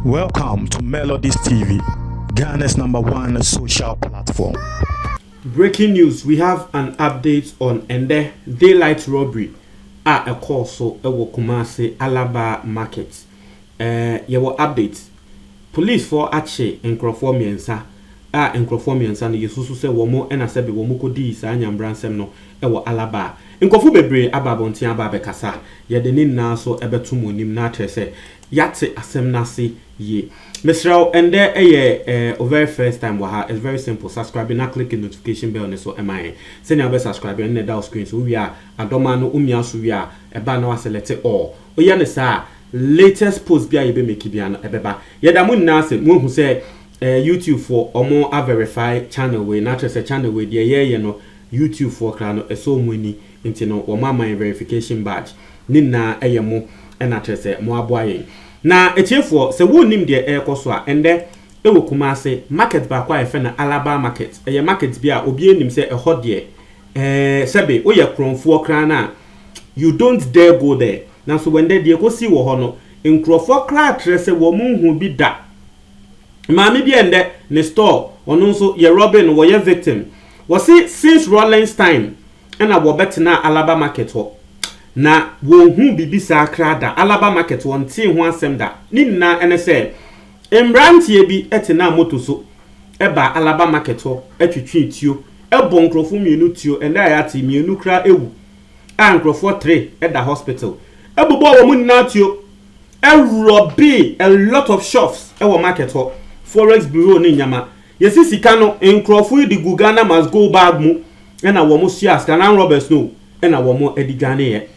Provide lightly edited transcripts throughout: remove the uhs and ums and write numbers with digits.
Welcome to Melodies TV, Ghana's #1 social platform. Breaking news, we have an update on Ende daylight robbery at a call so Kumasi Alaba market. Your update. Police for Ache and Crofomiansa and Crofomiansa and Yesusu say womo and Asabi Womoko di Sanyam Bransem no ewo Alaba. In Kofu Bebre Ababonti Ababekasa, Yadenin Naso Ebetumu Nim Natrese, Yate Asemnasi ye. Mr. And there a very first time waha is very simple. Subscribe and click the notification bell so MI. Send your best subscribe and the down screen so we are Adomano Umia so we are a banner selected all. Oyanesa latest post bia yebe make biana ebeba. Yadamun nase mo who say YouTube for or more a verified channel way not just a channel way the you know YouTube for crano a so many into no or my verification badge. Nina ayamo and not just a more boy. Na etiefo se wo nim de ekoso a ende ewo Kumasi market ba kwa efe na Alaba market eye market bia obi enim se eho de sebe oye kronfo kra na you don't dare go there na so when de ko si wo ho no nkrofo kra trese wo munhu bi da maami bi ende ne store ono nso ye robin wo ye victim wo si since Rollins time na wo betena Alaba market ho na wohu bibi sakrada Alaba market won tie ho asem da ni na ene se embrantie bi etena moto so eba Alaba market ho atwitwi tio ebo nkrofo mienu tio ene ayati mienu kra ewu a nkrofo 3 eda hospital ebubo wo mu na tio robi a lot of shops ewo market ho forex bureau ni nyama yesi sika no nkrofo di Gugana must go bag mu ena wo mu sias kana robbers no ena wo mu edigane ye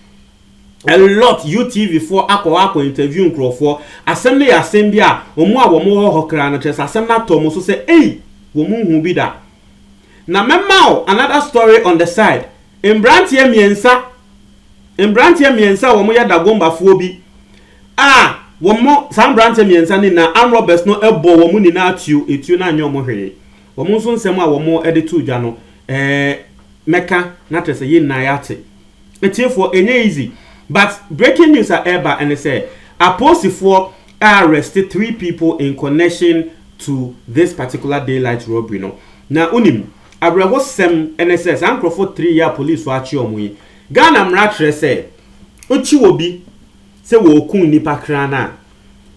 a lot UTV for akọ interview nkrofo asem ne asem bia omu a wo mo ho kra na chese asem na to mo so say wo mu hu bi da na memao another story on the side embrantie miensa wo mo ya da gomba fo bi wo mo sam brantie miensa ni na robbers no ebo wo mu ni na etuo na anyo mo hwere wo mo so nsem a wo mo ede tu dwa no meka na chese ye na yate etiefo enye easy. But breaking news at Eba and they say Apostle arrested 3 people in connection to this particular daylight robbery. No, now unim abreho sem NSS anko for 3-year police for achi omui. Ghana mratre say uchi obi say wo kun nipa krana.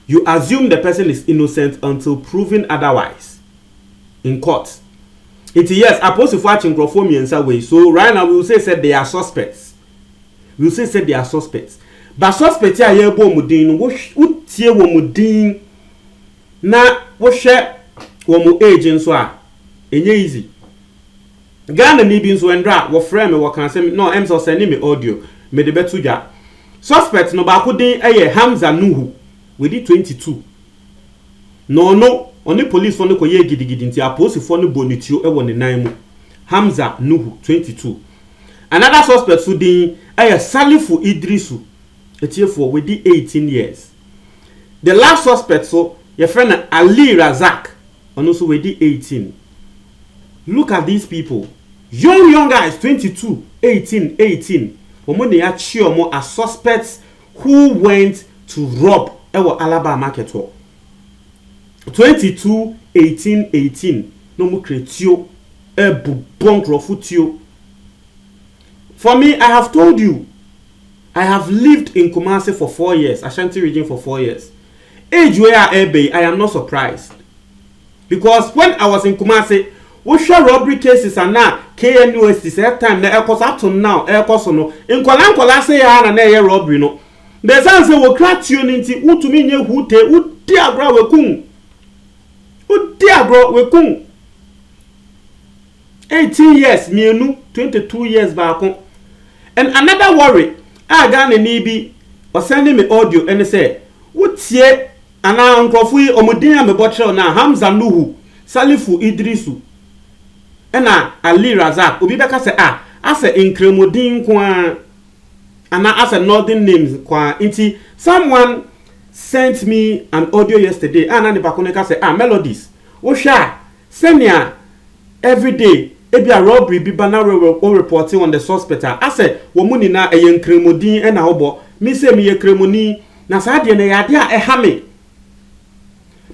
You assume the person is innocent until proven otherwise in court. It yes Apostle for achi nkrofo miensa way. So right now we will say they are suspects. We say they are suspects. But suspects are here bo mudin wo tie wo mudin na wo hwe wo mu agent so a enye easy. Ghana ni bi nso endra wo frame wo kan say no em so send me audio me de betu ja. Suspect no ba ko din eye Hamza Nuhu we di 22. No oni police for no ko ye gidigidi nti aposi for no bonitio e wo ne nan mu. Hamza Nuhu 22. Another suspect so din Salifu Idrisu etiefo with the 18 years. The last suspect so your friend Ali Razak also with the 18. Look at these people. Young guys 22, 18. When they are more as suspects who went to rob our Alaba market. 22, 18. No more cretio futio. For me, I have told you, I have lived in Kumasi for 4 years, Ashanti region for 4 years. Age where I am not surprised. Because when I was in Kumasi, we share robbery cases and now KNUST that time the aircourse up to now, aircourse no. In Kolankola say na air robbery no. There's answer will crack you into who to me who te who dear bro we kung. Who dear bro we kung. 18 years, mienu 22 years back. And another worry, I got a nibi or sending me audio and say, what's ye? And I uncle Omodina me botcher na Hamza Nuhu, Salifu Idrisu. And Ali Razak, Ubibeka say, I say in Kremodin kwa, and I say northern names kwa inti. Someone sent me an audio yesterday, and the Bakoneka say, Melodies. Osha, send ya every day. Ebi a robbery bi bana reporting on the suspect. I said, "Womuni na eyen kremodin e na obo me se me ye kremoni na saa de na yade a ehame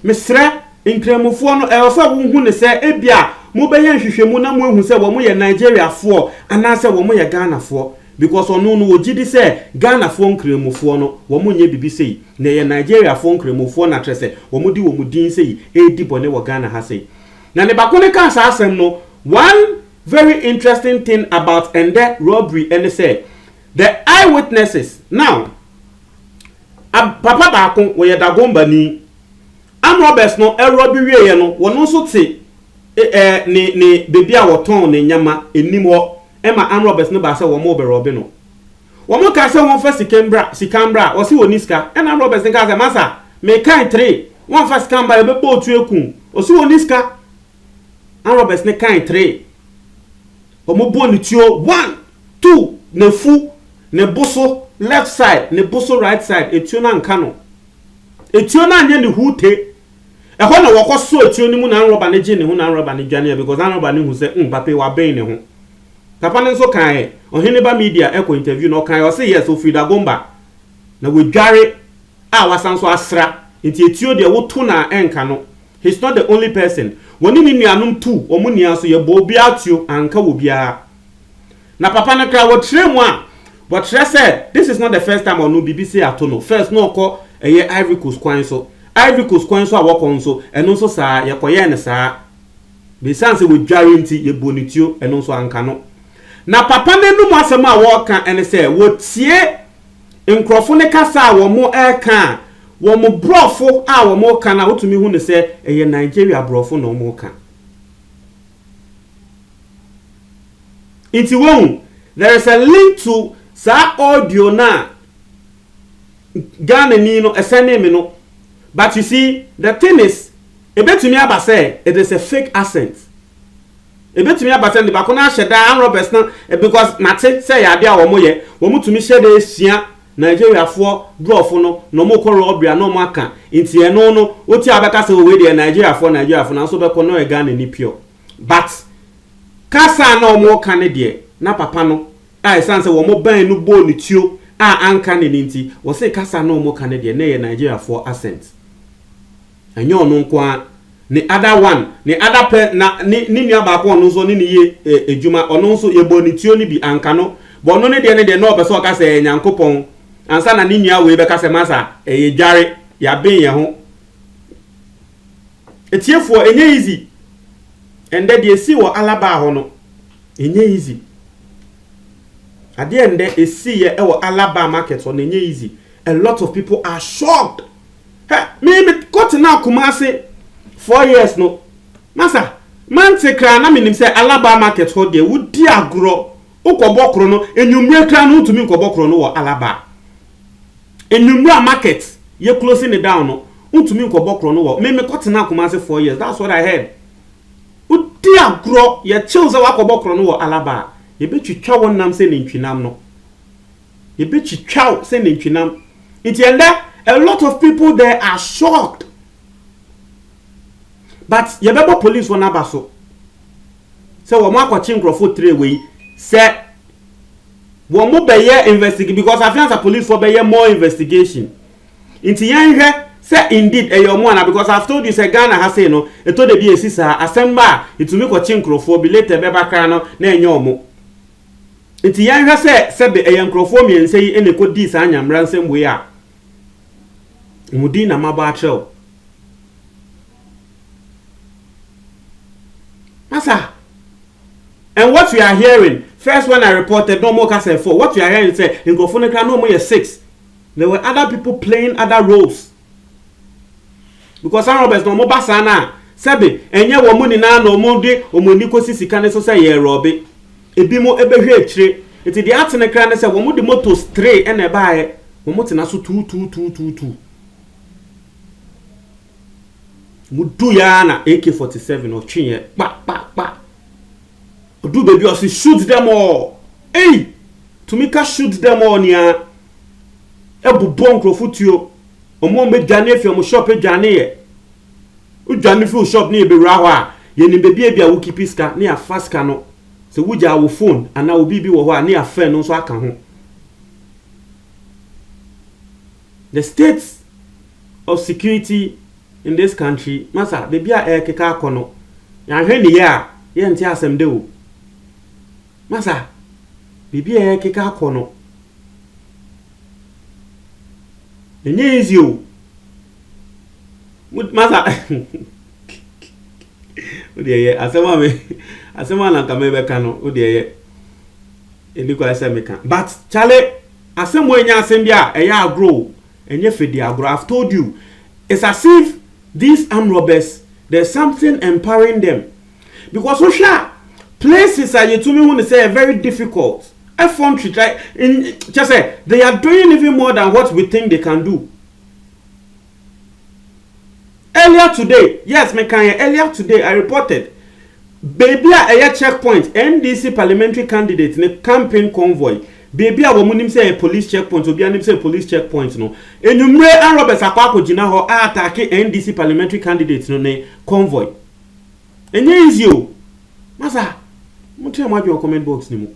mesrɛ nkremofo no ɛwɔfa wo hu ne sɛ ebia mo bɛyɛ nhwehwɛmu na mo ehu sɛ wo mo yɛ Nigeria fo ana sɛ wo mo yɛ Ghana fo because ono no ogidi sɛ Ghana fo nkremofo no wo mo nye bibi sei na yɛ Nigeria fo nkremofo na trɛ sɛ wo mo di wo mo din sei edi bone wo Ghana ha sei na ne bako ne kan sa asɛm no one very interesting thing about Ende robbery and say the eyewitnesses now papa baako wo yɛ Dagomba ni am robbers no robbery ye no wono so te ne baby a woton ne nyama enim ho ema am robbers no ba se wo mo be robbe no wo mo ka se won fa sikambra wo se woni ska and am robbers ka se masa me kan 3 won fa sikambra e be bo otu ekun wo se woni ska am robbers ne kan 3 omo bo ni tuo 1 2 ne fu ne boso left side ne boso right side etuo na nka no etuo na anye ne hute ehɔ na wɔkɔso etuo ni mu na roba ne gye ne hu na roba ne dwane because na roba ne hu sɛ papa wa bɛn ne ho papa ne nso kan ɔhene ba media ɛkɔ interview no kan ɔse yes Ofiri Dagomba na we dware a wasan so asra nti etuo de woto na enka no he's not the only person woni ni nuanom tu omo nia so ye bo bi atuo anka wo bia na papa ne kra wo tre mu a but tre said this is not the first time onu BBC ato no first no ko eye Ivory Coast kwan so a wokon so eno so saa ye koye ne saa be sense we dware nti ye bonituo eno so anka no na papa ne num asem a wo ka ene se wo tie nkrofo ne kasa a wo mo eka wo mo brofo a wo mo ka na wotumi hu ne se eye Nigeria brofo no mo ka inti won there is a link to sa audio na Ghana ni no esene me no but you see the thing is ebetumi aba say it is a fake accent ebetumi aba say ba ko na hyeda an robbers na because mate say ya de a wo mo ye wo mutumi hyeda esia Nigeria fo drofo no mo ko robbery no mo aka nti eno no oti abeka say we de Nigeria fo na so be ko no e Ghana ni pure but kasa na mo ka ne de na papa no a esanse wo mo ban no bo ni tuo a anka ne nti wo say kasa na mo ka ne de na ye Nigeria fo accent anyo no kwa ni other one ni other pe na ni nua ba ko no so ni ye ejuma ono so ye bo ni tuo ni bi anka no bo no ne de no be so ka say Nyankopon ansa na ni nua we be ka say masa ye dware ya ben ye ho etiefo enye easy ende de esi wo alaba ho no enye easy ade ende esi ye wo alaba market so enye easy a lot of people are shocked. Me got na Kumasi 4 years no masa man te kra na menim say Alaba market ho de wudi agro ukobokro no enwumre kra no utumi ukobokro no wo Alaba enwumre market ye closing it down no utumi ukobokro no wo me got na Kumasi 4 years that's what I heard wudi agro ye chills wa ukobokro no wo Alaba ye betwitwa wonnam se ne ntwinam no ye betwitwa se ne ntwinam itienda a lot of people there are shocked. But yebebo police won abaso. So wo ma kwachi nkrofo 3 wey say wo mo beye investigate because afiansa police for beye more investigation. Inti yan hwe say indeed eyomo na because I've told you say Ghana ha say no eto de bi esisa asemba itumi kwachi nkrofo bi later be bakra no na enyomo. Inti yan hwe say sebe eyankrofo mi ense yi enekodi sa anyamra nsem we a Mudina Mabacho. Masa. And what we are hearing, first when I reported no more case 4, what we are hearing say in Gofunika no more 6. There were other people playing other roles. Because some robbers no more basana. Sebe, enye wo mu ni na no mo de omoni kosi sika ne so say ye robe. Ebi mo ebehwe akire. Eti de atene kra ne say wo mu de motor stray ene baaye. Wo mo tena so 2. Mudu ya na AK-47 or chinye pa do baby or shoot them all hey tumika shoot them all nia ebu bon krofutio omo me dwane fi omo shop dwane ye u dwane fi shop ni be rawa ye ni baby bia wo kipiska ni afaska no se wuja wo phone ana obi bi wo ho a ni afa no so aka ho the state of security in this country, masa baby a keka kono ya hwe ne ya ye nti asem de o masa baby a keka kono enye easy o masa odiye asema na ka mebe kano odiye eliko asemeka but chale asemo enya asem bia eya agro enye fedi agro. I've told you, it's as if these armed robbers, there's something empowering them, because social places are to me when they say very difficult. F1 try in just say they are doing even more than what we think they can do. Earlier today, earlier today I reported baby a checkpoint NDC parliamentary candidate in a campaign convoy. Baby a woman say a police checkpoint, obi anim say police checkpoint no. Enumre and Roberts akwako jina ho attack NDC parliamentary candidate no ne convoy. Enye easy o. Masa, mo tell my comment box ni mo.